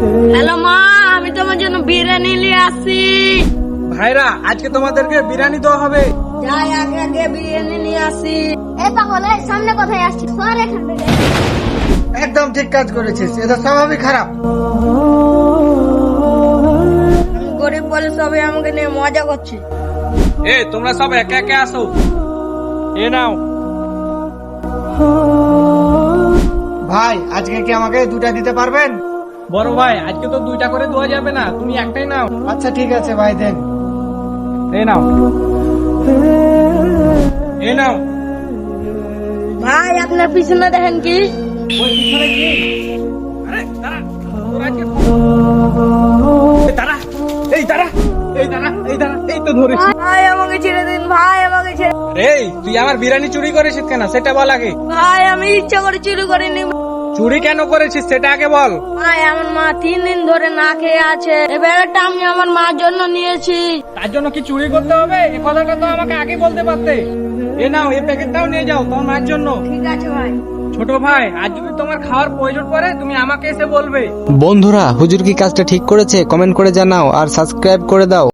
Hello মা, আমি তোমার জন্য বিরিয়ানি নিয়ে আসি। ভাইরা, আজকে তোমাদেরকে বিরিয়ানি দেওয়া হবে। যাই আগে আগে বিরিয়ানি নিয়ে আসি। এই পাগল, এই সামনে কোথায় আসছিস? সর এখান থেকে। একদম ঠিক কাজ করেছিস, এটা স্বভাবই খারাপ। আমি গরিব বলে সবাই আমাকে নিয়ে মজা করছে। তোমরা সব একে একে আসো। এ নাও। ভাই, আজকে কি আমাকে দুটা দিতে পারবেন? বড় ভাই, আজকে তো দুইটা করে দেওয়া যাবে না, তুমি একটাই নাও। আচ্ছা ঠিক আছে ভাই, দেন। এ নাও। এ নাও। ভাই আপনার পিছনে দেখেন কি? ওই পিছনে কি? আরে দাঁড়া, তোর আজকে এই দাঁড়া, এই দাঁড়া, এই দাঁড়া, এই দাঁড়া, এই তো ধরেছি। ভাই আমাকে ছেড়ে দিন, ভাই আমাকে ছেড়ে। এই তুই আমার বিরিয়ানি চুরি করেছিস কেন সেটা বল আগে। ভাই আমি ইচ্ছা করে চুরি করিনি। চুরি কেন করেছিস সেটা আগে বল। ভাই আমার মা 3 দিন ধরে না খেয়ে আছে, এই ব্যাগটা আমি আমার মার জন্য নিয়েছি। তার জন্য কি চুরি করতে হবে? এই কথাটা তো আমাকে আগে বলতে পারতে। এ নাও, এই প্যাকেটটাও নিয়ে যাও তোমার মায়ের জন্য। ঠিক আছে ভাই। ছোট ভাই, আজ যদি তোমার খাওয়ার প্রয়োজন পড়ে তুমি আমাকে এসে বলবে। বন্ধুরা, হুজুর কি কাজটা ঠিক করেছে? কমেন্ট করে জানাও আর সাবস্ক্রাইব করে দাও।